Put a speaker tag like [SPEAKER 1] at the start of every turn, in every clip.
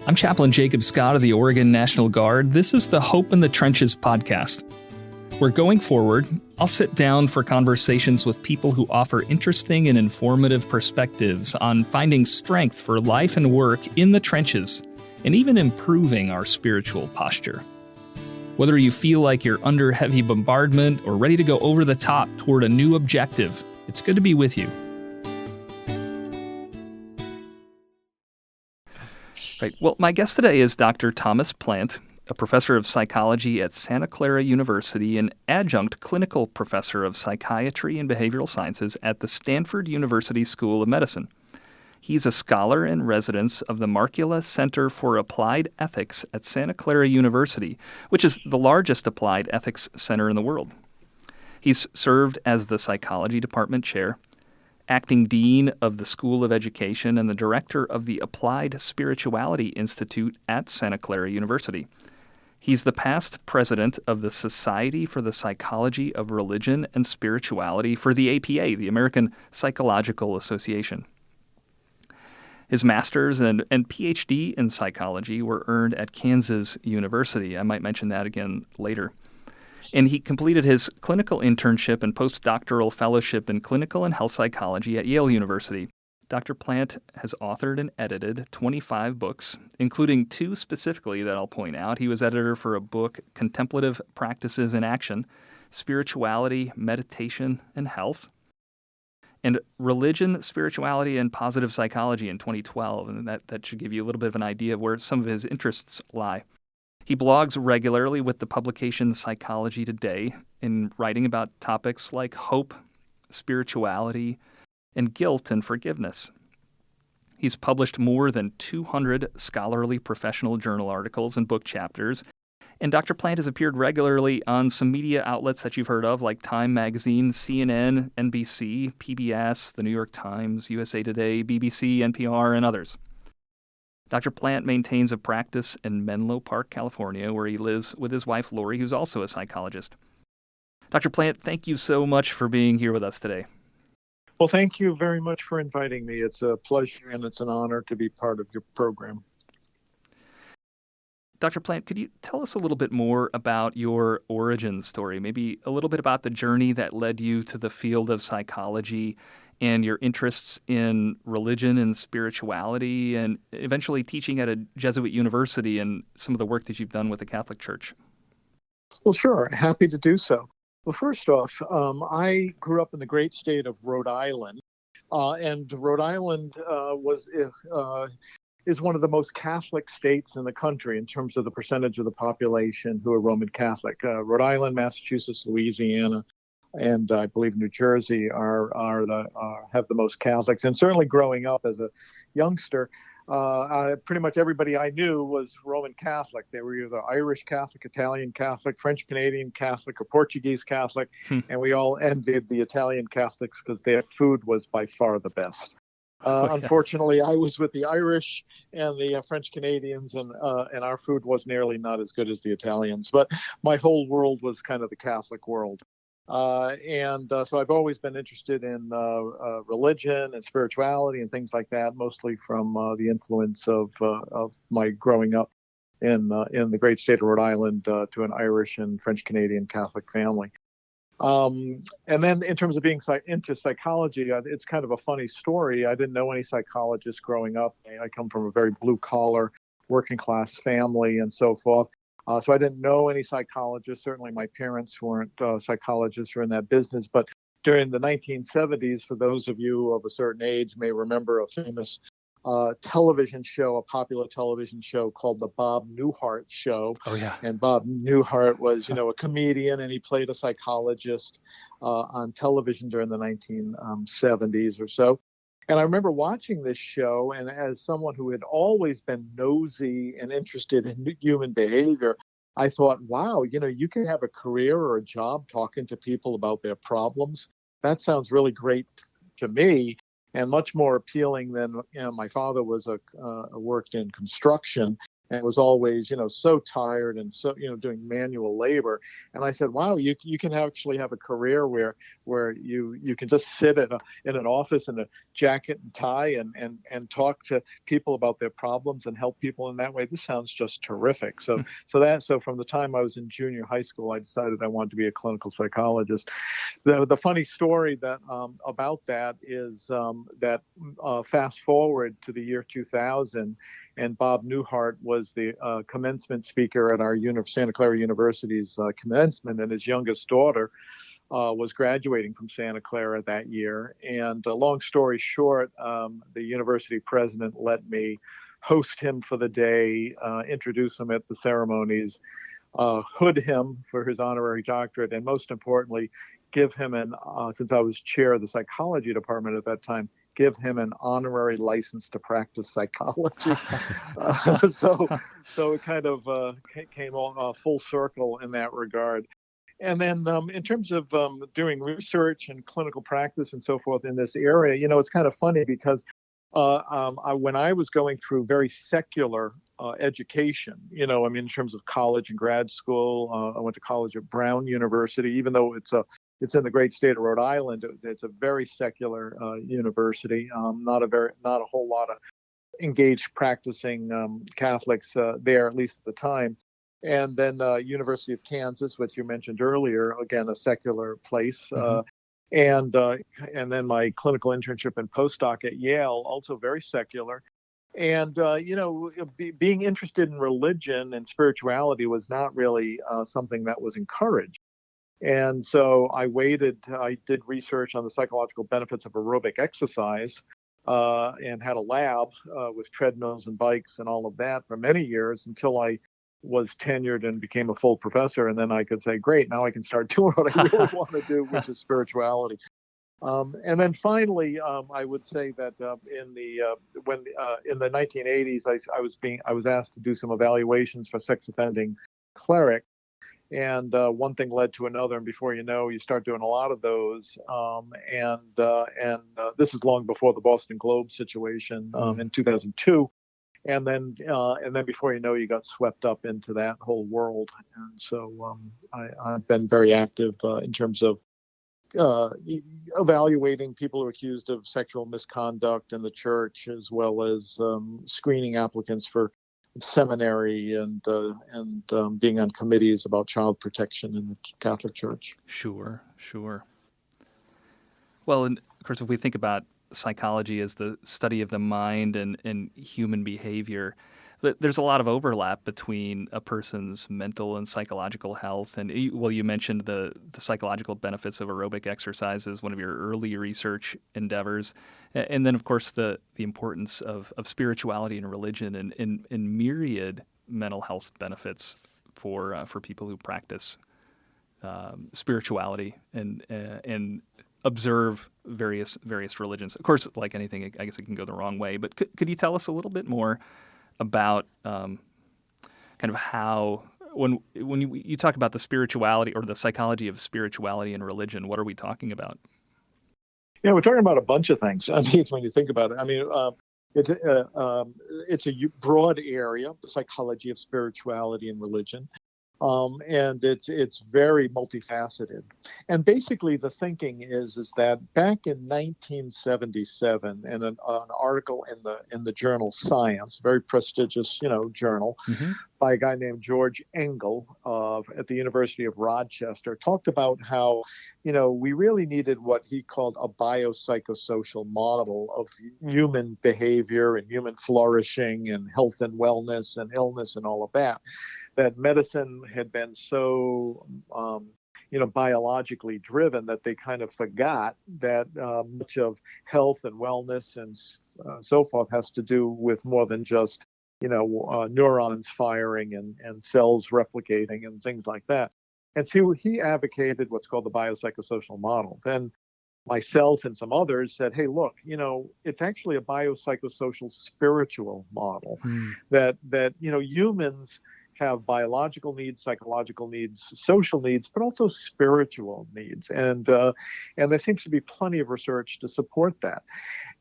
[SPEAKER 1] I'm Chaplain Jacob Scott of the Oregon National Guard. This is the Hope in the Trenches podcast. Where going forward, I'll sit down for conversations with people who offer interesting and informative perspectives on finding strength for life and work in the trenches, and even improving our spiritual posture. Whether you feel like you're under heavy bombardment or ready to go over the top toward a new objective, it's good to be with you. Right. Well, my guest today is Dr. Thomas Plante, a professor of psychology at Santa Clara University and adjunct clinical professor of psychiatry and behavioral sciences at the Stanford University School of Medicine. He's a scholar in residence of the Markkula Center for Applied Ethics at Santa Clara University, which is the largest applied ethics center in the world. He's served as the psychology department chair, acting dean of the School of Education, and the director of the Applied Spirituality Institute at Santa Clara University. He's the past president of the Society for the Psychology of Religion and Spirituality for the APA, the American Psychological Association. His master's and PhD in psychology were earned at Kansas University. I might mention that again later. And he completed his clinical internship and postdoctoral fellowship in clinical and health psychology at Yale University. Dr. Plante has authored and edited 25 books, including 2 specifically that I'll point out. He was editor for a book, Contemplative Practices in Action, Spirituality, Meditation, and Health, and Religion, Spirituality, and Positive Psychology in 2012. And that should give you a little bit of an idea of where some of his interests lie. He blogs regularly with the publication Psychology Today in writing about topics like hope, spirituality, and guilt and forgiveness. He's published more than 200 scholarly professional journal articles and book chapters, and Dr. Plante has appeared regularly on some media outlets that you've heard of, like Time Magazine, CNN, NBC, PBS, The New York Times, USA Today, BBC, NPR, and others. Dr. Plante maintains a practice in Menlo Park, California, where he lives with his wife, Lori, who's also a psychologist. Dr. Plante, thank you so much for being here with us today.
[SPEAKER 2] Well, thank you very much for inviting me. It's a pleasure and it's an honor to be part of your program.
[SPEAKER 1] Dr. Plante, could you tell us a little bit more about your origin story, maybe a little bit about the journey that led you to the field of psychology and your interests in religion and spirituality and eventually teaching at a Jesuit university and some of the work that you've done with the Catholic Church?
[SPEAKER 2] Well, sure. Happy to do so. Well, first off, I grew up in the great state of Rhode Island, and Rhode Island is one of the most Catholic states in the country in terms of the percentage of the population who are Roman Catholic. Rhode Island, Massachusetts, Louisiana, and I believe New Jersey have the most Catholics. And certainly growing up as a youngster, pretty much everybody I knew was Roman Catholic. They were either Irish Catholic, Italian Catholic, French Canadian Catholic, or Portuguese Catholic. And we all envied the Italian Catholics because their food was by far the best. Unfortunately, I was with the Irish and the French Canadians, and our food was nearly not as good as the Italians. But my whole world was kind of the Catholic world. So I've always been interested in religion and spirituality and things like that, mostly from the influence of my growing up in the great state of Rhode Island to an Irish and French Canadian Catholic family. And then in terms of being into psychology, it's kind of a funny story. I didn't know any psychologists growing up. I come from a very blue-collar, working-class family and so forth. So I didn't know any psychologists. Certainly my parents weren't psychologists or in that business. But during the 1970s, for those of you of a certain age may remember a famous television show, a popular television show called The Bob Newhart Show.
[SPEAKER 1] Oh, yeah.
[SPEAKER 2] And Bob Newhart was, a comedian, and he played a psychologist on television during the 1970s or so. And I remember watching this show, and as someone who had always been nosy and interested in human behavior, I thought, wow, you can have a career or a job talking to people about their problems. That sounds really great to me, and much more appealing than, my father was worked in construction, and was always, so tired and so, doing manual labor. And I said, wow, you can actually have a career where you can just sit in an office in a jacket and tie and talk to people about their problems and help people in that way. This sounds just terrific. So from the time I was in junior high school, I decided I wanted to be a clinical psychologist. The funny story that about that is that fast forward to the year 2000, and Bob Newhart was the commencement speaker at our Santa Clara University's commencement, and his youngest daughter was graduating from Santa Clara that year. And long story short, the university president let me host him for the day, introduce him at the ceremonies, hood him for his honorary doctorate, and most importantly, give him since I was chair of the psychology department at that time, give him an honorary license to practice psychology. So it kind of came all full circle in that regard. And then in terms of doing research and clinical practice and so forth in this area, it's kind of funny because when I was going through very secular education, in terms of college and grad school, I went to college at Brown University, even though it's in the great state of Rhode Island. It's a very secular university, not a whole lot of engaged practicing Catholics there, at least at the time. And then University of Kansas, which you mentioned earlier, again, a secular place. Mm-hmm. And then my clinical internship and postdoc at Yale, also very secular. And, being interested in religion and spirituality was not really something that was encouraged. And so I did research on the psychological benefits of aerobic exercise and had a lab with treadmills and bikes and all of that for many years until I was tenured and became a full professor. And then I could say, great, now I can start doing what I really want to do, which is spirituality. And then finally, I would say that in the 1980s, I was asked to do some evaluations for sex offending clerics. And one thing led to another, and before you know, you start doing a lot of those. And this is long before the Boston Globe situation in 2002. And then before you know, you got swept up into that whole world. And so I've been very active in terms of evaluating people who are accused of sexual misconduct in the church, as well as screening applicants for seminary and being on committees about child protection in the Catholic Church.
[SPEAKER 1] Sure. Well, and of course, if we think about psychology as the study of the mind and human behavior, there's a lot of overlap between a person's mental and psychological health. And you mentioned the psychological benefits of aerobic exercise as one of your early research endeavors. And then, of course, the importance of spirituality and religion and myriad mental health benefits for people who practice spirituality and observe various religions. Of course, like anything, I guess it can go the wrong way. But could you tell us a little bit more about kind of how, when you talk about the spirituality or the psychology of spirituality and religion, what are we talking about?
[SPEAKER 2] Yeah, we're talking about a bunch of things. I mean, when you think about it, I mean, it's a broad area, the psychology of spirituality and religion. And it's very multifaceted. And basically the thinking is that back in 1977, in an article in the journal Science, very prestigious, journal, mm-hmm. by a guy named George Engel at the University of Rochester, talked about how, we really needed what he called a biopsychosocial model of human behavior and human flourishing and health and wellness and illness and all of that. That medicine had been so, biologically driven that they kind of forgot that much of health and wellness and so forth has to do with more than just, neurons firing and cells replicating and things like that. And so he advocated what's called the biopsychosocial model. Then myself and some others said, hey, look, it's actually a biopsychosocial spiritual model that humans have biological needs, psychological needs, social needs, but also spiritual needs. And there seems to be plenty of research to support that.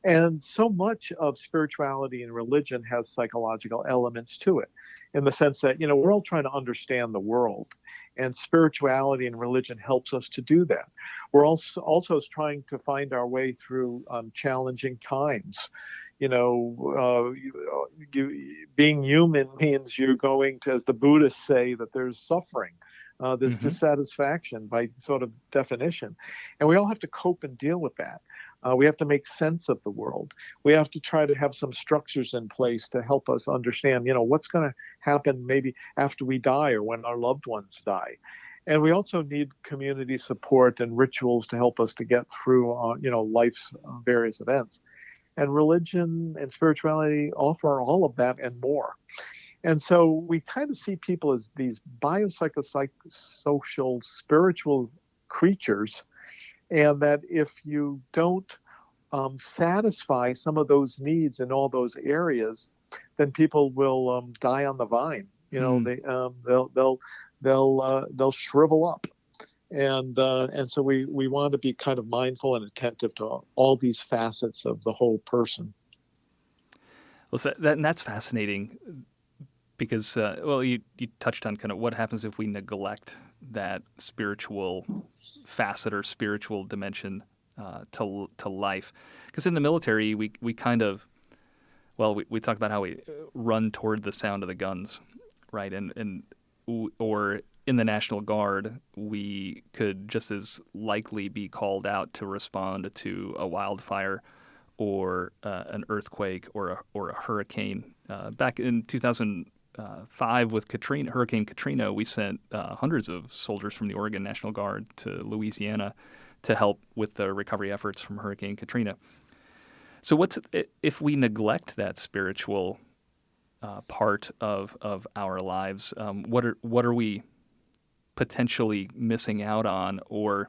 [SPEAKER 2] And so much of spirituality and religion has psychological elements to it, in the sense that, we're all trying to understand the world, and spirituality and religion helps us to do that. We're also trying to find our way through challenging times. Being human means you're going to, as the Buddhists say, that there's suffering. There's dissatisfaction by sort of definition. And we all have to cope and deal with that. We have to make sense of the world. We have to try to have some structures in place to help us understand, what's going to happen maybe after we die or when our loved ones die. And we also need community support and rituals to help us to get through, life's various events. And religion and spirituality offer all of that and more. And so we kind of see people as these biopsychosocial spiritual creatures, and that if you don't satisfy some of those needs in all those areas, then people will die on the vine. They'll shrivel up, and so we want to be kind of mindful and attentive to all these facets of the whole person.
[SPEAKER 1] Well, that's fascinating, because you touched on kind of what happens if we neglect that spiritual facet or spiritual dimension to life. Because in the military, we kind of, we talk about how we run toward the sound of the guns, right? Or in the National Guard, we could just as likely be called out to respond to a wildfire or an earthquake or a hurricane. Back in 2005 with Hurricane Katrina, we sent hundreds of soldiers from the Oregon National Guard to Louisiana to help with the recovery efforts from Hurricane Katrina. So if we neglect that spiritual part of our lives, what are we potentially missing out on, or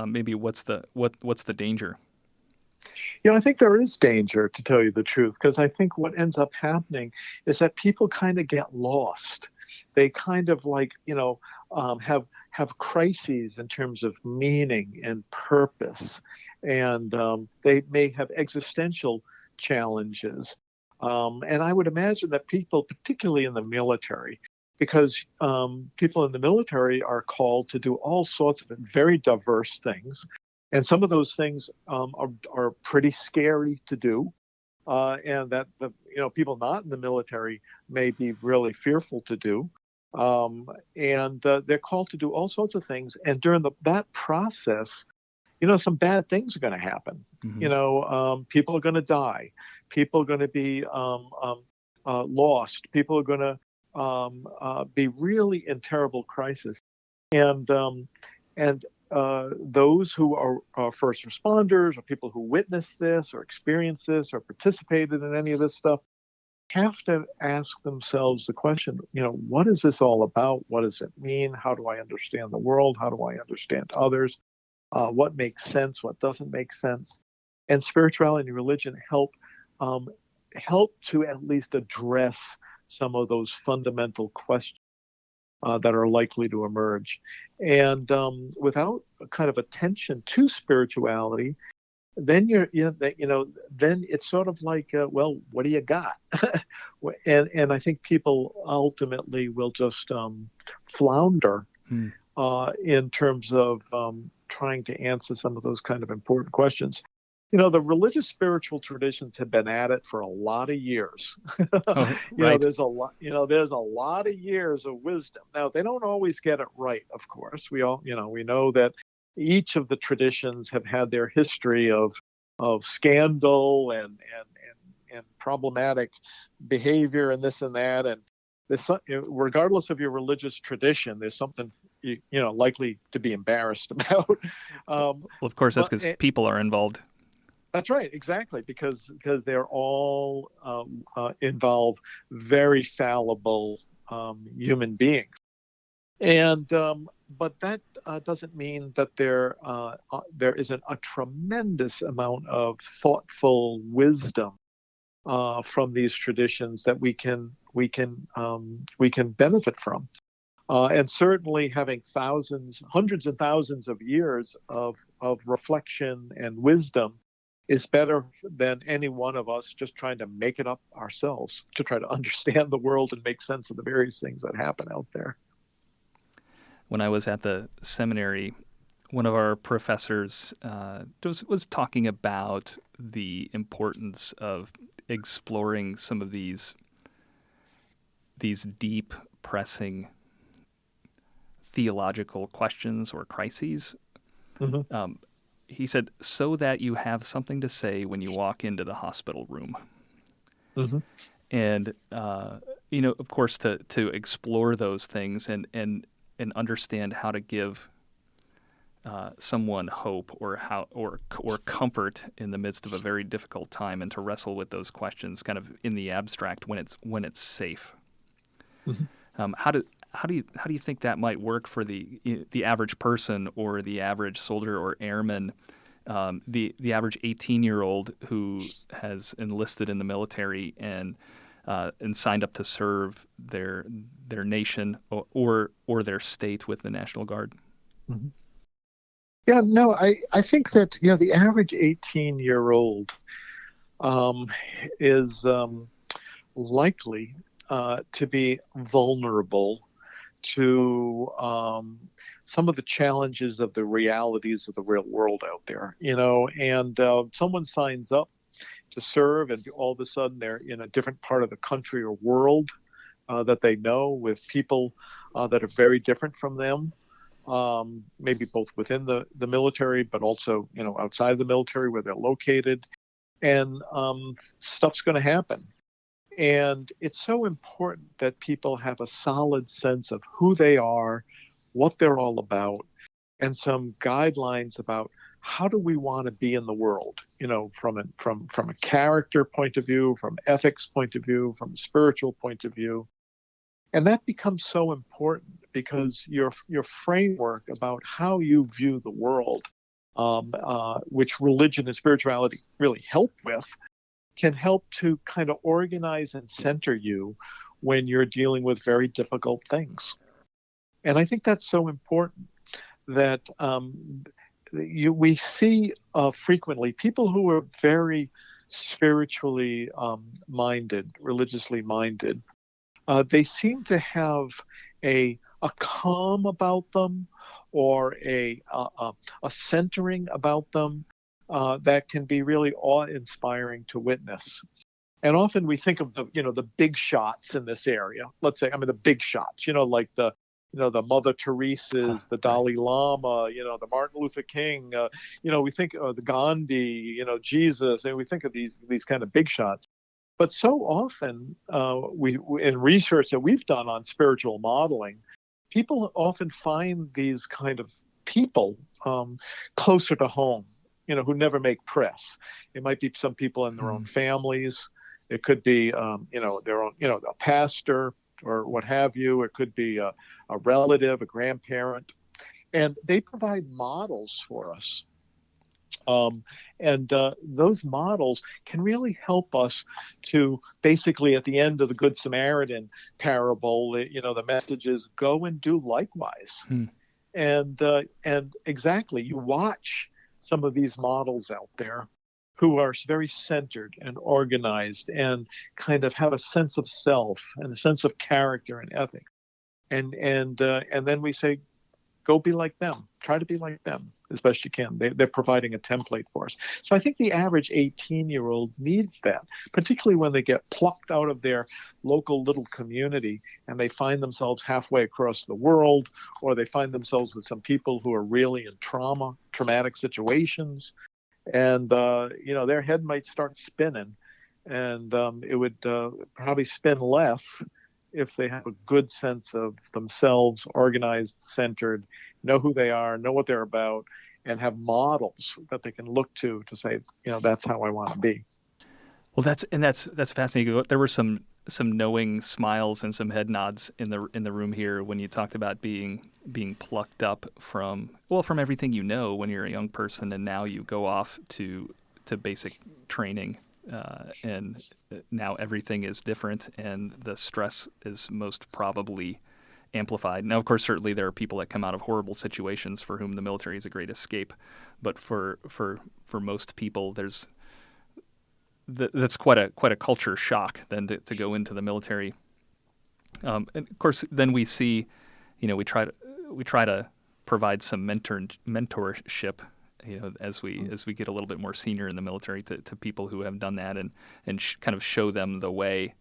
[SPEAKER 1] maybe what's the danger?
[SPEAKER 2] I think there is danger, to tell you the truth, because I think what ends up happening is that people kind of get lost. They kind of have crises in terms of meaning and purpose, and they may have existential challenges. And I would imagine that people, particularly in the military, because people in the military are called to do all sorts of very diverse things. And some of those things are pretty scary to do, and that people not in the military may be really fearful to do. And they're called to do all sorts of things. And during that process, some bad things are going to happen. Mm-hmm. People are going to die. People are going to be lost. People are going to be really in terrible crisis. And those who are first responders or people who witness this or experience this or participated in any of this stuff have to ask themselves the question, what is this all about? What does it mean? How do I understand the world? How do I understand others? What makes sense? What doesn't make sense? And spirituality and religion help to at least address some of those fundamental questions that are likely to emerge. And without a kind of attention to spirituality, then then it's sort of like, what do you got? and I think people ultimately will just flounder in terms of trying to answer some of those kind of important questions. The religious spiritual traditions have been at it for a lot of years.
[SPEAKER 1] Right.
[SPEAKER 2] There's a lot of years of wisdom. Now, they don't always get it right, of course. We know that each of the traditions have had their history of scandal and problematic behavior and this and that. And there's regardless of your religious tradition, there's something likely to be embarrassed about.
[SPEAKER 1] Well, of course, that's because people are involved.
[SPEAKER 2] That's right, exactly, because they're all involve very fallible human beings, and but that doesn't mean that there isn't a tremendous amount of thoughtful wisdom from these traditions that we can benefit from, and certainly having hundreds and thousands of years of reflection and wisdom is better than any one of us just trying to make it up ourselves to try to understand the world and make sense of the various things that happen out there.
[SPEAKER 1] When I was at the seminary, one of our professors was talking about the importance of exploring some of these deep, pressing theological questions or crises.
[SPEAKER 2] Mm-hmm.
[SPEAKER 1] He said, so that you have something to say when you walk into the hospital room.
[SPEAKER 2] Mm-hmm.
[SPEAKER 1] And, of course, to explore those things and understand how to give someone hope or comfort in the midst of a very difficult time, and to wrestle with those questions kind of in the abstract when it's safe.
[SPEAKER 2] Mm-hmm.
[SPEAKER 1] How do you think that might work for the average person or the average soldier or airman, the average 18-year-old who has enlisted in the military and signed up to serve their nation or their state with the National Guard?
[SPEAKER 2] Mm-hmm. Yeah, no, I think that, the average 18-year-old is likely to be vulnerable to some of the challenges of the realities of the real world out there, and someone signs up to serve, and all of a sudden they're in a different part of the country or world that they know, with people that are very different from them. Maybe both within the military, but also, outside of the military where they're located. And stuff's going to happen. And it's so important that people have a solid sense of who they are, what they're all about, and some guidelines about how do we want to be in the world, from a character point of view, from ethics point of view, from a spiritual point of view. And that becomes so important because your framework about how you view the world, which religion and spirituality really help with, can help to kind of organize and center you when you're dealing with very difficult things. And I think that's so important that we see frequently people who are very spiritually minded, religiously minded. They seem to have a calm about them, or a centering about them that can be really awe-inspiring to witness. And often we think of the big shots in this area. Let's say, the big shots, like the Mother Teresa's, the Dalai Lama, the Martin Luther King. We think of the Gandhi, Jesus, and we think of these kind of big shots. But so often, we in research that we've done on spiritual modeling, people often find these kind of people closer to home, who never make press. It might be some people in their own families. It could be, their own, a pastor or what have you. It could be a relative, a grandparent, and they provide models for us. And those models can really help us to basically, at the end of the Good Samaritan parable, the message is go and do likewise. And exactly, you watch some of these models out there who are very centered and organized and kind of have a sense of self and a sense of character and ethics. And then we say, go be like them. Try to be like them as best you can. They're providing a template for us. So I think the average 18-year-old needs that, particularly when they get plucked out of their local little community and they find themselves halfway across the world, or they find themselves with some people who are really in traumatic situations. And, their head might start spinning, and it would probably spin less if they have a good sense of themselves, organized, centered, know who they are, know what they're about, and have models that they can look to say, that's how I want to be.
[SPEAKER 1] Well, that's fascinating. There were some knowing smiles and some head nods in the room here when you talked about being plucked up from everything when you're a young person, and now you go off to basic training. And now everything is different, and the stress is most probably amplified. Now, of course, certainly there are people that come out of horrible situations for whom the military is a great escape, but for most people, there's that's quite a culture shock then to go into the military. And of course, then we see, we try to provide some mentorship, as we get a little bit more senior in the military to people who have done that and kind of show them the way,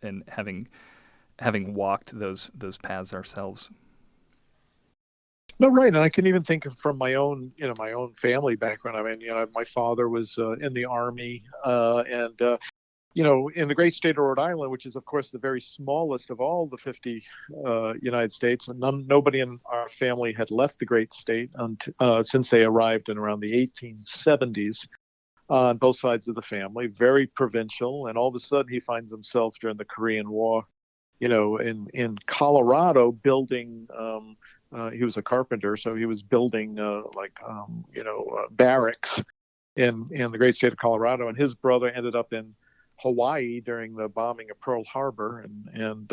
[SPEAKER 1] and having walked those paths ourselves.
[SPEAKER 2] No, right. And I can even think of from my own family background. I mean, my father was in the Army, and in the great state of Rhode Island, which is, of course, the very smallest of all the 50 United States, and nobody in our family had left the great state since they arrived in around the 1870s on both sides of the family, very provincial. And all of a sudden, he finds himself during the Korean War, in Colorado building. He was a carpenter, so he was building barracks in the great state of Colorado. And his brother ended up in Hawaii during the bombing of Pearl Harbor, and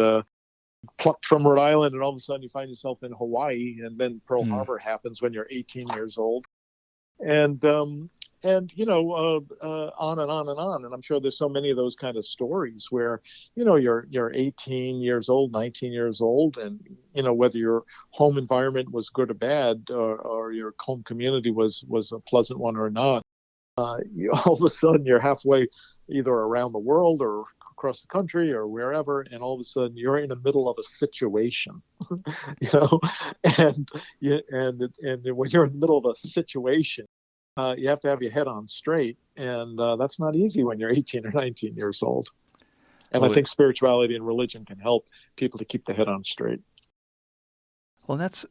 [SPEAKER 2] plucked from Rhode Island, and all of a sudden you find yourself in Hawaii, and then Pearl Harbor happens when you're 18 years old, and on and on and on. And I'm sure there's so many of those kind of stories where you're 18 years old, 19 years old, and whether your home environment was good or bad, or your home community was a pleasant one or not. All of a sudden you're halfway either around the world or across the country or wherever, and all of a sudden you're in the middle of a situation, and when you're in the middle of a situation, you have to have your head on straight, and that's not easy when you're 18 or 19 years old. And I think spirituality and religion can help people to keep the head on straight.
[SPEAKER 1] Well, that's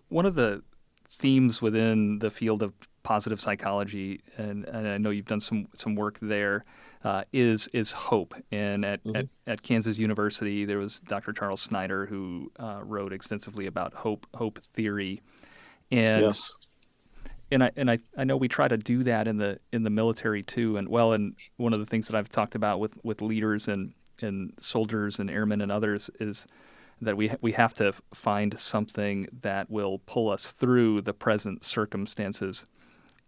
[SPEAKER 1] one of the themes within the field of positive psychology, and I know you've done some work there, is hope. And at Kansas University, there was Dr. Charles Snyder who wrote extensively about hope theory, and
[SPEAKER 2] yes.
[SPEAKER 1] And I know we try to do that in the military too. And one of the things that I've talked about with leaders and soldiers and airmen and others is that we have to find something that will pull us through the present circumstances.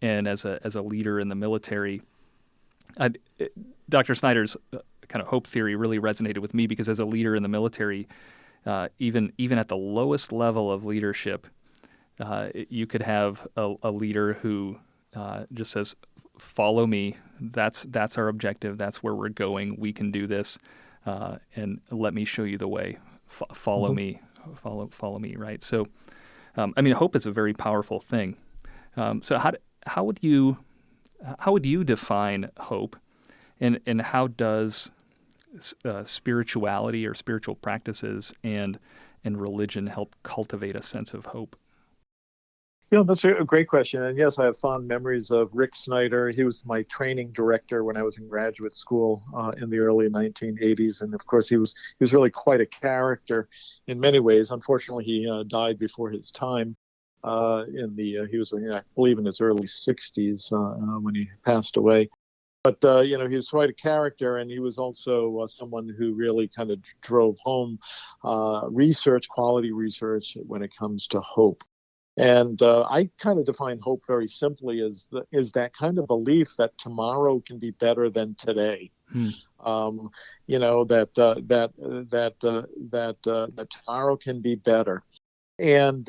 [SPEAKER 1] And as a leader in the military, Dr. Snyder's kind of hope theory really resonated with me, because as a leader in the military, even at the lowest level of leadership, you could have a leader who just says, "Follow me. That's our objective. That's where we're going. We can do this, and let me show you the way. Follow me. Follow me." Right. So, hope is a very powerful thing. So how would you define hope, and how does spirituality or spiritual practices and religion help cultivate a sense of hope?
[SPEAKER 2] That's a great question. And yes, I have fond memories of Rick Snyder. He was my training director when I was in graduate school in the early 1980s. And of course, he was really quite a character in many ways. Unfortunately, he died before his time. He was, I believe, in his early 60s when he passed away. But he was quite a character, and he was also someone who really kind of drove home quality research when it comes to hope. And I kind of define hope very simply as that kind of belief that tomorrow can be better than today. That tomorrow can be better. And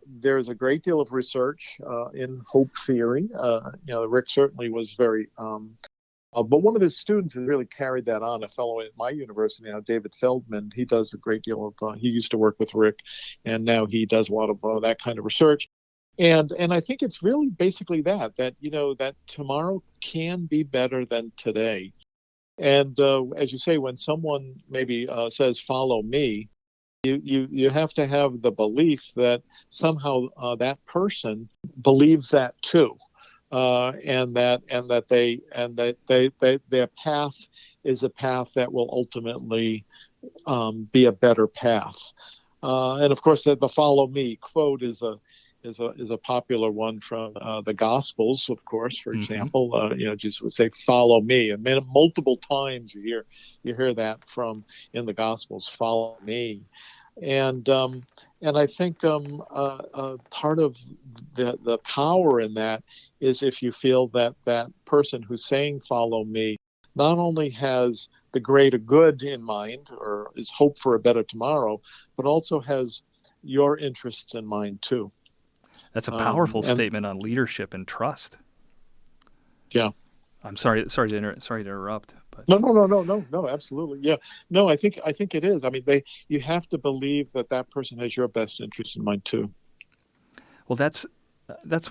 [SPEAKER 2] there's a great deal of research in hope theory. Rick certainly was very, but one of his students has really carried that on. A fellow at my university now, David Feldman, he does a great deal of. He used to work with Rick, and now he does a lot of that kind of research. And I think it's really basically that tomorrow can be better than today. And as you say, when someone maybe says, "Follow me," you have to have the belief that somehow that person believes that too, and that their path is a path that will ultimately be a better path. And of course, the "Follow me" quote is a popular one from the Gospels, of course. For example, Jesus would say, "Follow me," and multiple times you hear that from in the Gospels, "Follow me." And I think part of the power in that is if you feel that that person who's saying follow me not only has the greater good in mind or is hope for a better tomorrow, but also has your interests in mind too.
[SPEAKER 1] That's a powerful
[SPEAKER 2] And
[SPEAKER 1] statement on leadership and trust.
[SPEAKER 2] yeah.
[SPEAKER 1] I'm sorry to interrupt, but
[SPEAKER 2] No, absolutely. Yeah. No, I think it is. I mean, you have to believe that that person has your best interest in mind too.
[SPEAKER 1] well, that's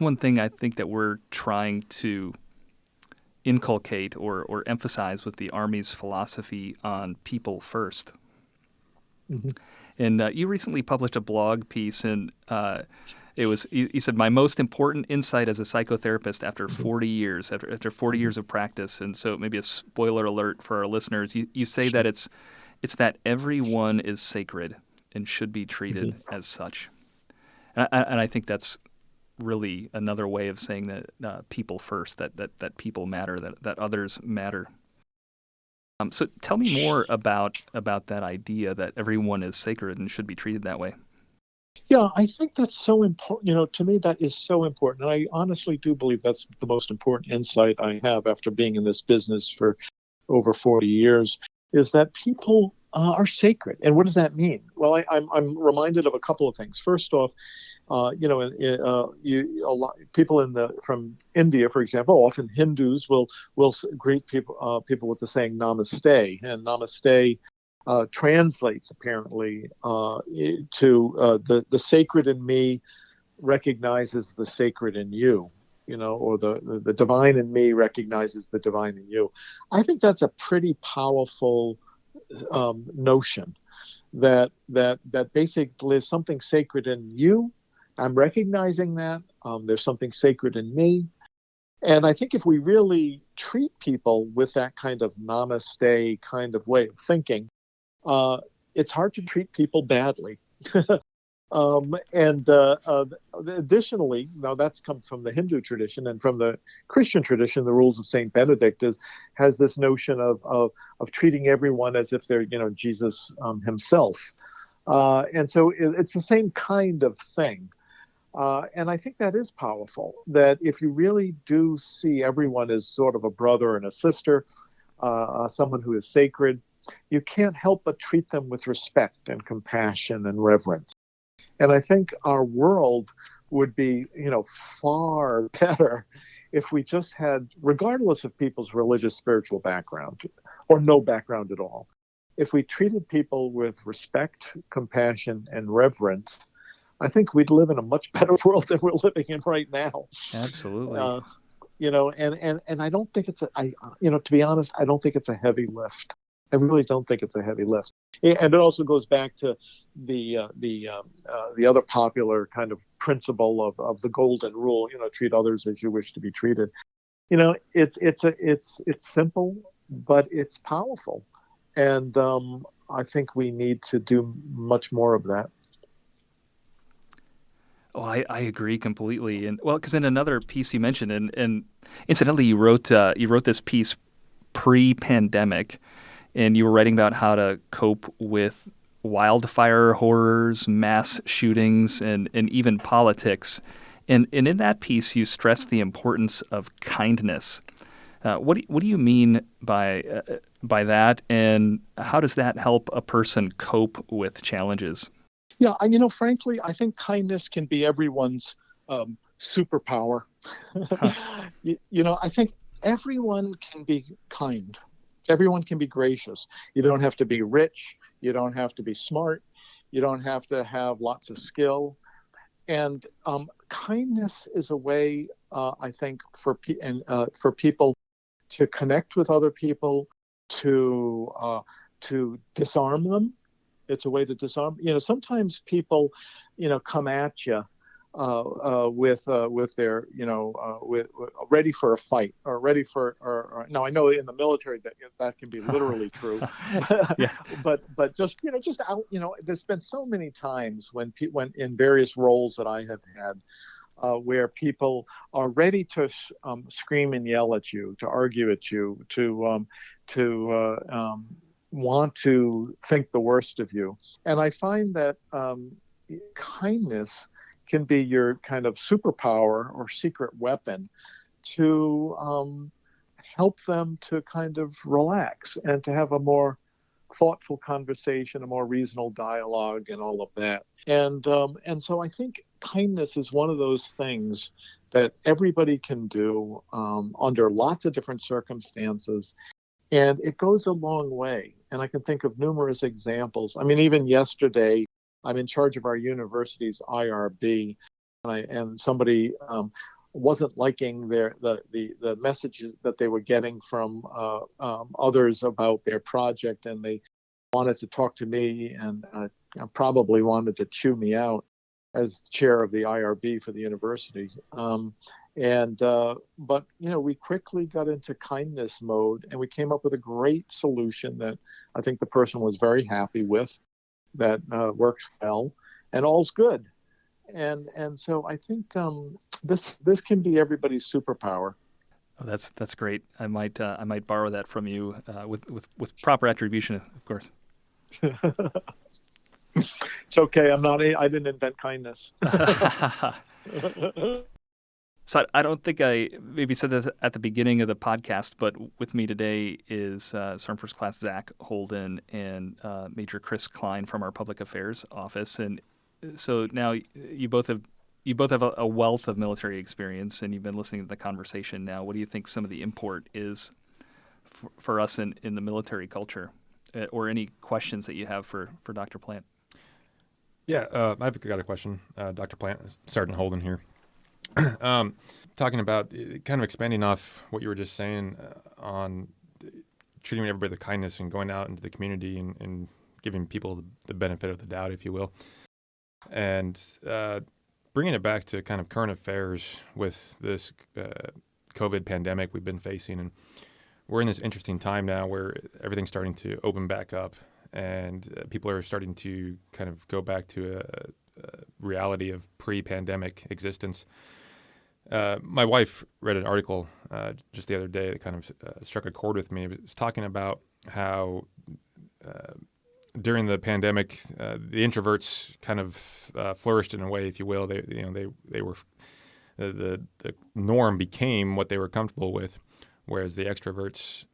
[SPEAKER 1] one thing I think that we're trying to inculcate or emphasize with the Army's philosophy on people first.
[SPEAKER 2] Hmm.
[SPEAKER 1] And you recently published a blog piece, and it was you said my most important insight as a psychotherapist after
[SPEAKER 2] Hmm.
[SPEAKER 1] 40 years, after 40
[SPEAKER 2] Hmm.
[SPEAKER 1] years of practice. And so maybe a spoiler alert for our listeners. You say that
[SPEAKER 2] Sure.
[SPEAKER 1] it's that everyone is sacred and should be treated
[SPEAKER 2] Hmm.
[SPEAKER 1] as such. And I think that's really another way of saying that people first, that people matter, that others matter. So tell me more about that idea that everyone is sacred and should be treated that way.
[SPEAKER 2] Yeah, I think that's so important. To me, that is so important. And I honestly do believe that's the most important insight I have after being in this business for over 40 years is that people are sacred. And what does that mean? Well, I'm reminded of a couple of things. First off, a lot people from India, for example, often Hindus will greet people with the saying Namaste, and Namaste translates apparently to the sacred in me recognizes the sacred in you. Or the divine in me recognizes the divine in you. I think that's a pretty powerful notion that basically there's something sacred in you. I'm recognizing that there's something sacred in me, and I think if we really treat people with that kind of namaste kind of way of thinking, uh, it's hard to treat people badly. And additionally, now that's come from the Hindu tradition, and from the Christian tradition, the rules of Saint Benedict has this notion of treating everyone as if they're Jesus himself, and so it's the same kind of thing. And I think that is powerful. That if you really do see everyone as sort of a brother and a sister, someone who is sacred, you can't help but treat them with respect and compassion and reverence. And I think our world would be, far better if we just had, regardless of people's religious, spiritual background or no background at all, if we treated people with respect, compassion, and reverence, I think we'd live in a much better world than we're living in right now.
[SPEAKER 1] Absolutely.
[SPEAKER 2] Uh, and I don't think to be honest, I don't think it's a heavy lift. I really don't think it's a heavy lift. And it also goes back to the other popular kind of principle of the golden rule. Treat others as you wish to be treated. It's simple, but it's powerful, and I think we need to do much more of that.
[SPEAKER 1] Oh, I agree completely. And well, because in another piece you mentioned, and incidentally, you wrote this piece pre-pandemic, and you were writing about how to cope with wildfire horrors, mass shootings, and even politics. And in that piece, you stressed the importance of kindness. What do you mean by that, and how does that help a person cope with challenges?
[SPEAKER 2] Yeah, frankly, I think kindness can be everyone's superpower.
[SPEAKER 1] Huh.
[SPEAKER 2] I think everyone can be kind. Everyone can be gracious. You don't have to be rich. You don't have to be smart. You don't have to have lots of skill. And kindness is a way, I think, for people to connect with other people, to disarm them. It's a way to disarm. Sometimes people, come at you with their, ready for a fight or ready for. Or now I know in the military that can be literally true,
[SPEAKER 1] Yeah.
[SPEAKER 2] but just out. There's been so many times when in various roles that I have had. Where people are ready to scream and yell at you, to argue at you, to want to think the worst of you. And I find that kindness can be your kind of superpower or secret weapon to help them to kind of relax and to have a more thoughtful conversation, a more reasonable dialogue, and all of that. And so I think kindness is one of those things that everybody can do under lots of different circumstances, and it goes a long way. And I can think of numerous examples. I mean, even yesterday, I'm in charge of our university's IRB, and somebody wasn't liking the messages that they were getting from others about their project, and they wanted to talk to me and probably wanted to chew me out as chair of the IRB for the university. But we quickly got into kindness mode, and we came up with a great solution that I think the person was very happy with, that works well, and all's good. And so I think this can be everybody's superpower.
[SPEAKER 1] Oh, that's great. I might borrow that from you with proper attribution, of course.
[SPEAKER 2] It's okay. I didn't invent kindness.
[SPEAKER 1] So I don't think I maybe said this at the beginning of the podcast, but with me today is Sergeant First Class Zach Holden and Major Chris Clyne from our Public Affairs Office. And so now you both have a wealth of military experience, and you've been listening to the conversation now. What do you think some of the import is for us in the military culture, or any questions that you have for Dr. Plante?
[SPEAKER 3] Yeah, I've got a question, Dr. Plante, Sergeant Holden here. Talking about kind of expanding off what you were just saying on treating everybody with kindness and going out into the community and giving people the benefit of the doubt, if you will. And bringing it back to kind of current affairs with this COVID pandemic we've been facing. And we're in this interesting time now where everything's starting to open back up, and people are starting to kind of go back to a reality of pre-pandemic existence. My wife read an article just the other day that kind of struck a chord with me. It was talking about how during the pandemic, the introverts kind of flourished in a way, if you will. They were the norm became what they were comfortable with, whereas the extroverts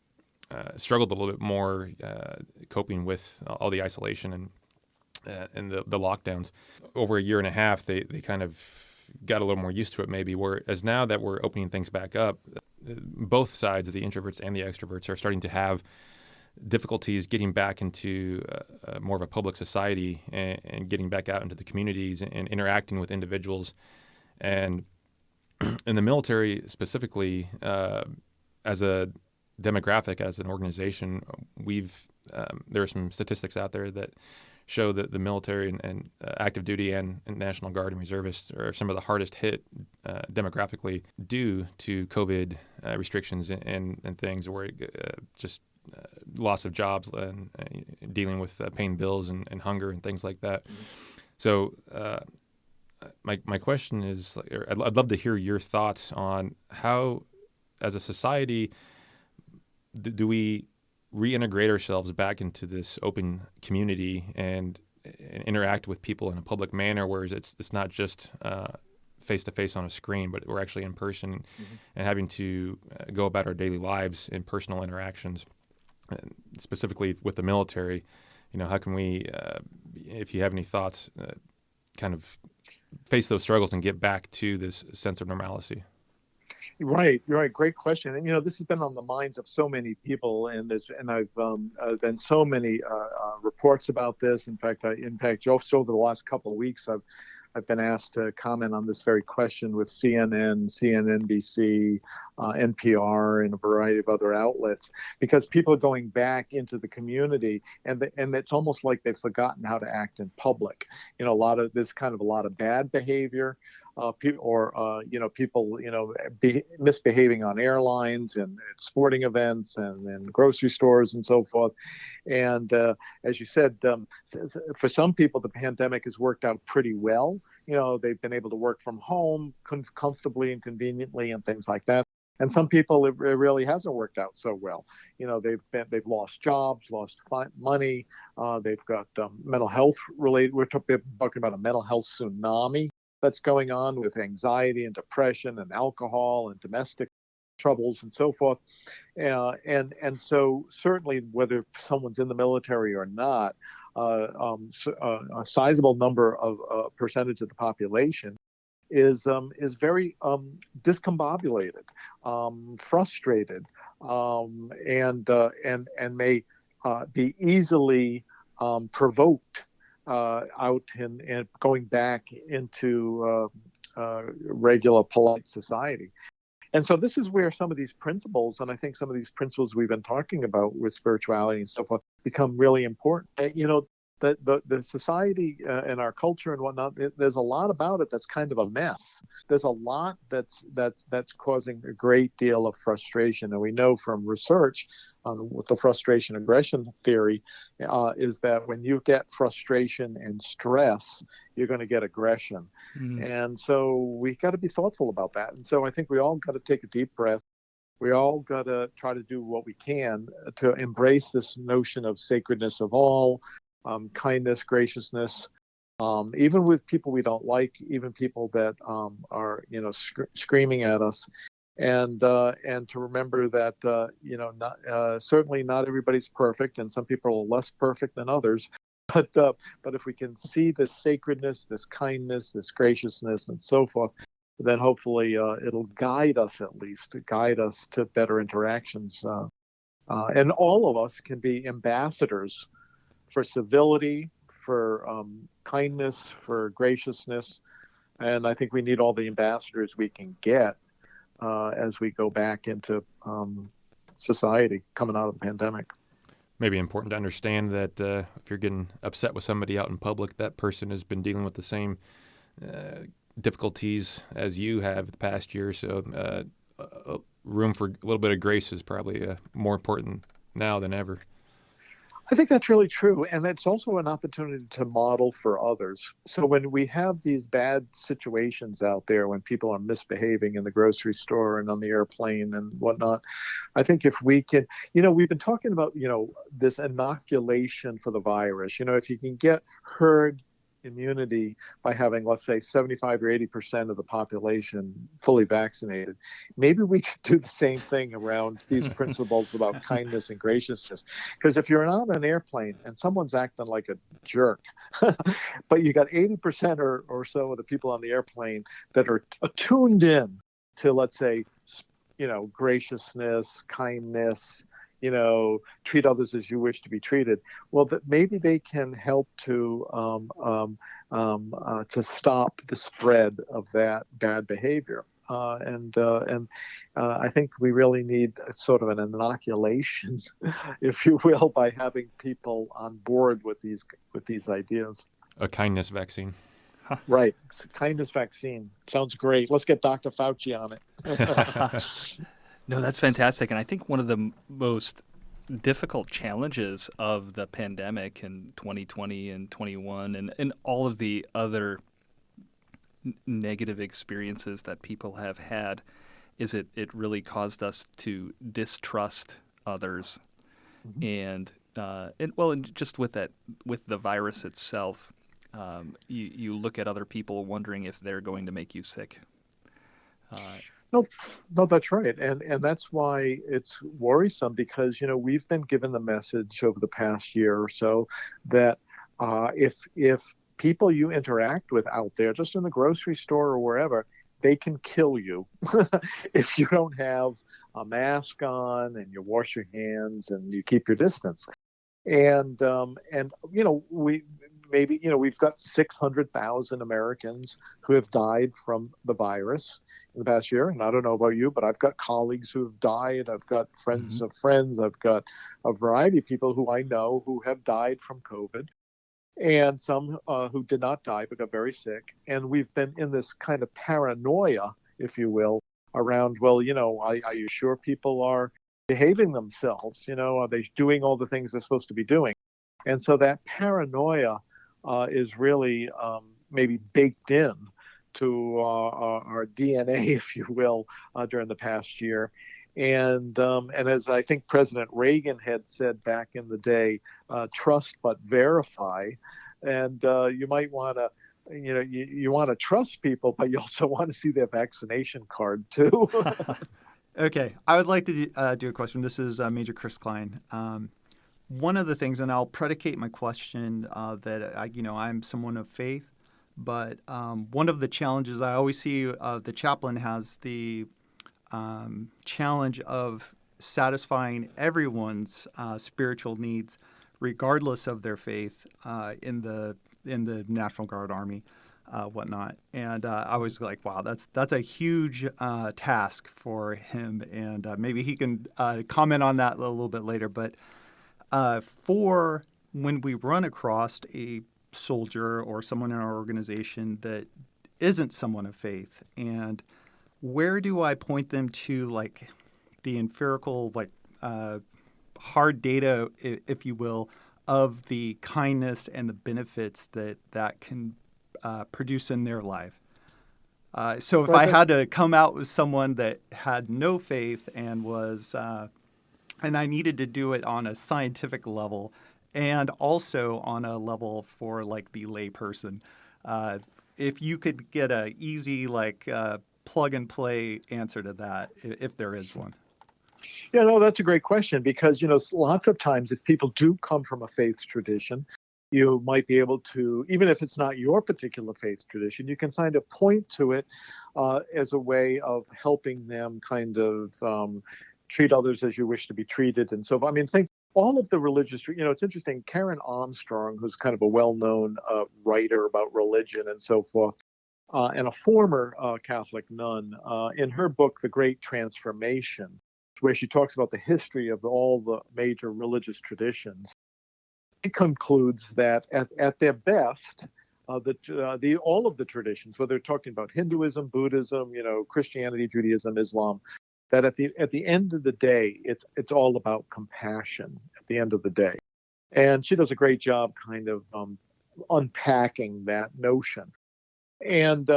[SPEAKER 3] struggled a little bit more coping with all the isolation and the lockdowns. Over a year and a half, they kind of got a little more used to it maybe, whereas now that we're opening things back up, both sides, the introverts and the extroverts, are starting to have difficulties getting back into more of a public society and getting back out into the communities and interacting with individuals. And in the military specifically, as a demographic, as an organization, there are some statistics out there that show that the military and active duty and National Guard and reservists are some of the hardest hit demographically due to COVID restrictions and things, where just loss of jobs and dealing with paying bills and hunger and things like that. Mm-hmm. So my question is, I'd love to hear your thoughts on how, as a society, do we reintegrate ourselves back into this open community and interact with people in a public manner, whereas it's not just face-to-face on a screen, but we're actually in person. Mm-hmm. and having to go about our daily lives in personal interactions. And specifically with the military, how can we, if you have any thoughts, kind of face those struggles and get back to this sense of normalcy?
[SPEAKER 2] Right. Great question. And this has been on the minds of so many people, and I've been so many reports about this. In fact, just over the last couple of weeks, I've been asked to comment on this very question with CNN, NBC, NPR, and a variety of other outlets, because people are going back into the community, and it's almost like they've forgotten how to act in public. A lot of bad behavior, people misbehaving on airlines and at sporting events and grocery stores and so forth. And as you said, for some people, the pandemic has worked out pretty well. They've been able to work from home comfortably and conveniently and things like that. And some people, it really hasn't worked out so well. They've lost jobs, lost money. They've got mental health related. We're talking about a mental health tsunami that's going on with anxiety and depression and alcohol and domestic troubles and so forth. And so certainly whether someone's in the military or not, a sizable number of percentage of the population is very discombobulated, frustrated, and may be easily provoked out and going back into regular polite society. And so this is where some of these principles, and I think some of these principles we've been talking about with spirituality and so forth, become really important. The society and our culture and whatnot, there's a lot about it that's kind of a mess. There's a lot that's causing a great deal of frustration. And we know from research with the frustration aggression theory is that when you get frustration and stress, you're going to get aggression. And so we got to be thoughtful about that. And so I think we all got to take a deep breath. We all got to try to do what we can to embrace this notion of sacredness of all, kindness, graciousness, even with people we don't like, even people that are screaming at us, and to remember that certainly not everybody's perfect, and some people are less perfect than others. But if we can see this sacredness, this kindness, this graciousness, and so forth, then hopefully it'll guide us to better interactions, and all of us can be ambassadors for civility, for kindness, for graciousness. And I think we need all the ambassadors we can get as we go back into society coming out of the pandemic.
[SPEAKER 3] Maybe important to understand that if you're getting upset with somebody out in public, that person has been dealing with the same difficulties as you have the past year. So room for a little bit of grace is probably more important now than ever.
[SPEAKER 2] I think that's really true. And it's also an opportunity to model for others. So when we have these bad situations out there, when people are misbehaving in the grocery store and on the airplane and whatnot, I think if we can, we've been talking about, this inoculation for the virus. If you can get herd immunity by having, let's say, 75 or 80% of the population fully vaccinated, maybe we could do the same thing around these principles about kindness and graciousness. Because if you're on an airplane and someone's acting like a jerk, but you got 80% or so of the people on the airplane that are tuned in to, let's say, graciousness, kindness, treat others as you wish to be treated. Well, that maybe they can help to stop the spread of that bad behavior. And I think we really need sort of an inoculation, if you will, by having people on board with these ideas.
[SPEAKER 3] A kindness vaccine.
[SPEAKER 2] Right. Kindness vaccine. Sounds great. Let's get Dr. Fauci on it.
[SPEAKER 1] No, that's fantastic. And I think one of the most difficult challenges of the pandemic in 2020 and 21 and all of the other negative experiences that people have had is it really caused us to distrust others. And just with the virus itself, you look at other people wondering if they're going to make you sick.
[SPEAKER 2] No, that's right. And that's why it's worrisome because, we've been given the message over the past year or so that if people you interact with out there, just in the grocery store or wherever, they can kill you if you don't have a mask on and you wash your hands and you keep your distance. And we've got 600,000 Americans who have died from the virus in the past year. And I don't know about you, but I've got colleagues who have died. I've got friends of friends. I've got a variety of people who I know who have died from COVID, and some who did not die but got very sick. And we've been in this kind of paranoia, if you will, around, are you sure people are behaving themselves? Are they doing all the things they're supposed to be doing? And so that paranoia is really maybe baked in our DNA, if you will, during the past year. And as I think President Reagan had said back in the day, trust but verify. And you might want to, you want to trust people, but you also want to see their vaccination card too.
[SPEAKER 4] Okay, I would like to do a question. This is Major Chris Clyne. One of the things, and I'll predicate my question that I'm someone of faith, but one of the challenges I always see the chaplain has the challenge of satisfying everyone's spiritual needs, regardless of their faith, in the National Guard, Army, whatnot. And I was like, wow, that's a huge task for him, and maybe he can comment on that a little bit later. But for when we run across a soldier or someone in our organization that isn't someone of faith, and where do I point them to, like the empirical, hard data, if you will, of the kindness and the benefits that can produce in their life? So if I had to come out with someone that had no faith and was, and I needed to do it on a scientific level and also on a level for like the layperson, if you could get a easy plug and play answer to that, if there is one.
[SPEAKER 2] Yeah, no, that's a great question because, lots of times if people do come from a faith tradition, you might be able to, even if it's not your particular faith tradition, you can kind of point to it as a way of helping them kind of treat others as you wish to be treated. And so, think all of the religious, it's interesting, Karen Armstrong, who's kind of a well-known writer about religion and so forth, and a former Catholic nun, in her book, The Great Transformation, where she talks about the history of all the major religious traditions, it concludes that at their best, all of the traditions, whether they're talking about Hinduism, Buddhism, Christianity, Judaism, Islam, that at the end of the day, it's all about compassion at the end of the day. And she does a great job kind of unpacking that notion. And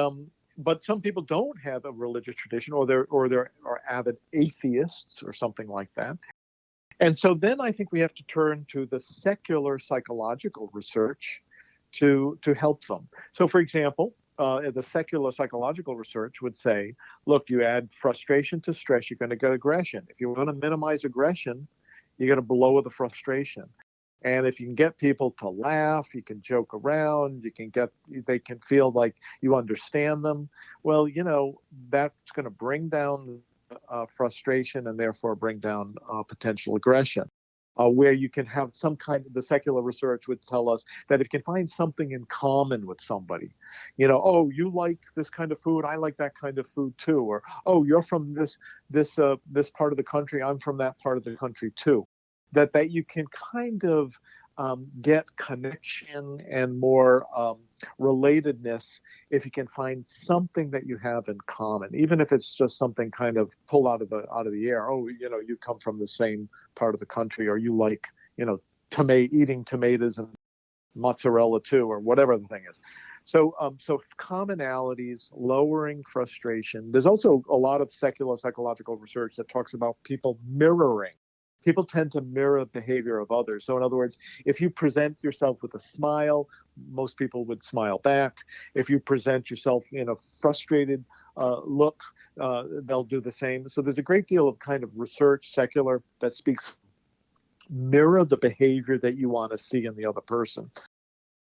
[SPEAKER 2] but some people don't have a religious tradition, or they're avid atheists or something like that. And so then I think we have to turn to the secular psychological research to help them. So, for example, the secular psychological research would say, look, you add frustration to stress, you're going to get aggression. If you want to minimize aggression, you're going to lower the frustration. And if you can get people to laugh, you can joke around, they can feel like you understand them. Well, that's going to bring down frustration and therefore bring down potential aggression. Where you can have some kind of, the secular research would tell us that if you can find something in common with somebody, oh, you like this kind of food, I like that kind of food too, or oh, you're from this part of the country, I'm from that part of the country too. That you can kind of get connection and more relatedness if you can find something that you have in common, even if it's just something kind of pulled out of the air. Oh, you come from the same part of the country, or you like eating tomatoes and mozzarella too, or whatever the thing is. So commonalities, lowering frustration. There's also a lot of secular psychological research that talks about people mirroring. People tend to mirror behavior of others. So in other words, if you present yourself with a smile, most people would smile back. If you present yourself in a frustrated look, they'll do the same. So there's a great deal of kind of research, secular, that speaks, mirror the behavior that you want to see in the other person.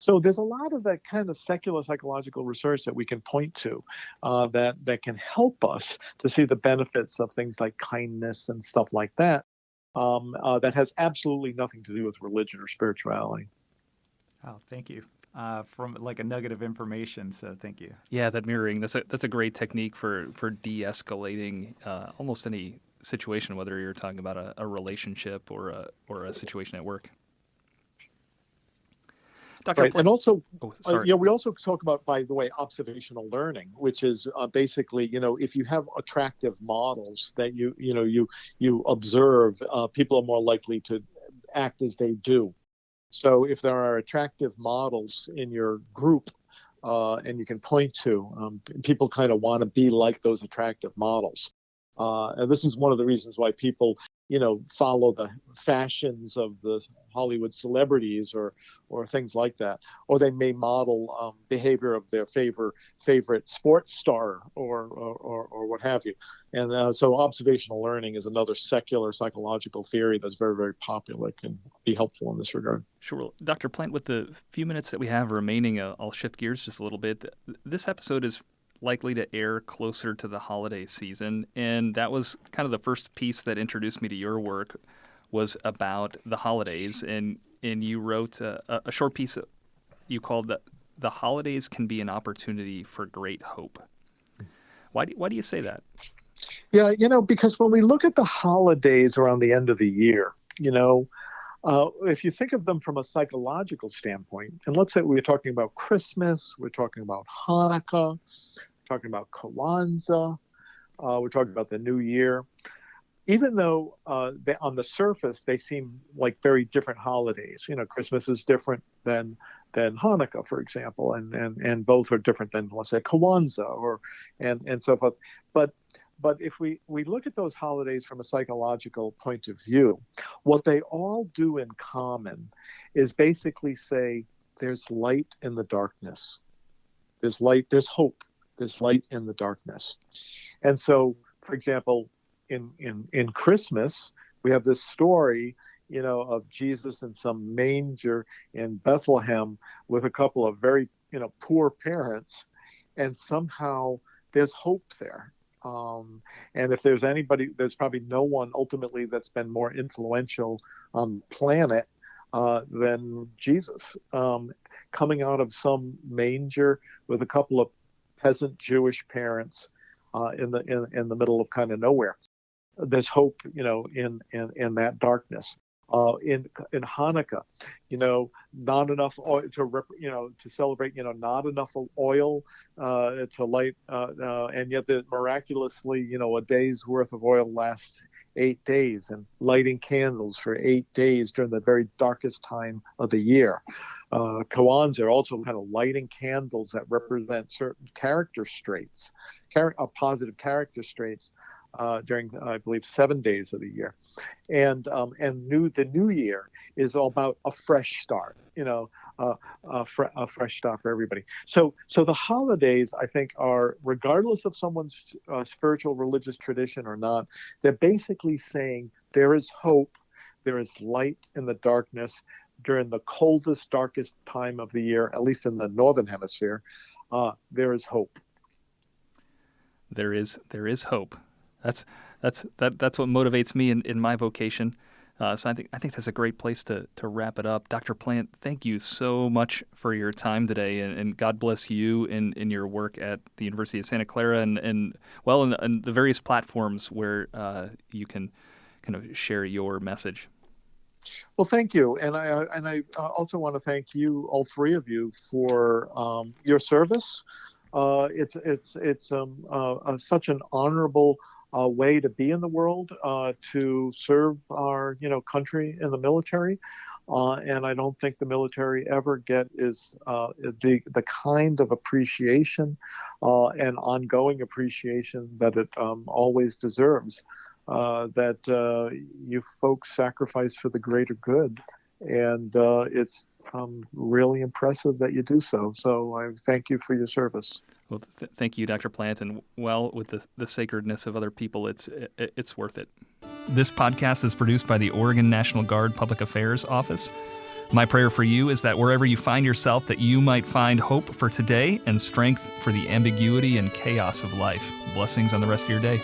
[SPEAKER 2] So there's a lot of that kind of secular psychological research that we can point to that can help us to see the benefits of things like kindness and stuff like that. That has absolutely nothing to do with religion or spirituality.
[SPEAKER 4] Oh, thank you. From like a nugget of information, so thank you.
[SPEAKER 1] Yeah, that mirroring, that's a great technique for de-escalating almost any situation, whether you're talking about a relationship or a situation at work. Dr.
[SPEAKER 2] Right. And also,
[SPEAKER 1] sorry.
[SPEAKER 2] we also talk about, by the way, observational learning, which is basically, if you have attractive models that you observe, people are more likely to act as they do. So if there are attractive models in your group, and you can point to. People kind of want to be like those attractive models. And this is one of the reasons why people, follow the fashions of the Hollywood celebrities or things like that. Or they may model behavior of their favorite sports star or what have you. And so observational learning is another secular psychological theory that's very, very popular, can be helpful in this regard.
[SPEAKER 1] Sure. Dr. Plante, with the few minutes that we have remaining, I'll shift gears just a little bit. This episode is likely to air closer to the holiday season, and that was kind of the first piece that introduced me to your work, was about the holidays, and you wrote a short piece you called the holidays can be an opportunity for great hope. Why do you say that?
[SPEAKER 2] Yeah, because when we look at the holidays around the end of the year, if you think of them from a psychological standpoint, and let's say we're talking about Christmas, we're talking about Hanukkah, we're talking about Kwanzaa, we're talking about the New Year, even though on the surface they seem like very different holidays. Christmas is different than Hanukkah, for example, and both are different than, let's say, Kwanzaa and so forth. But if we look at those holidays from a psychological point of view, what they all do in common is basically say there's light in the darkness. There's light, there's hope, there's light in the darkness. And so, for example, in Christmas, we have this story, of Jesus in some manger in Bethlehem with a couple of very, poor parents, and somehow there's hope there. And if there's anybody, there's probably no one ultimately that's been more influential on the planet than Jesus, coming out of some manger with a couple of peasant Jewish parents in the middle of kind of nowhere. There's hope, in that darkness. In Hanukkah, not enough oil to celebrate, not enough oil to light, and yet miraculously, a day's worth of oil lasts 8 days, and lighting candles for 8 days during the very darkest time of the year. Koans also kind of lighting candles that represent certain character traits, positive character traits. During, I believe, 7 days of the year, and the New Year is all about a fresh start, a fresh start for everybody. So the holidays, I think, are, regardless of someone's spiritual religious tradition or not, they're basically saying there is hope, there is light in the darkness during the coldest, darkest time of the year, at least in the northern hemisphere. There is hope.
[SPEAKER 1] There is hope. That's what motivates me in my vocation. So I think that's a great place to wrap it up. Dr. Plante, thank you so much for your time today, and God bless you in your work at the University of Santa Clara and the various platforms where you can kind of share your message.
[SPEAKER 2] Well, thank you, and I also want to thank you, all three of you, for your service. It's such an honorable way to be in the world, to serve our country in the military, and I don't think the military ever is the kind of appreciation and ongoing appreciation that it always deserves. That you folks sacrifice for the greater good, and it's really impressive that you do so. So I thank you for your service.
[SPEAKER 1] Well, thank you, Dr. Plante, and with the sacredness of other people, it's worth it. This podcast is produced by the Oregon National Guard Public Affairs Office. My prayer for you is that wherever you find yourself, that you might find hope for today and strength for the ambiguity and chaos of life. Blessings on the rest of your day.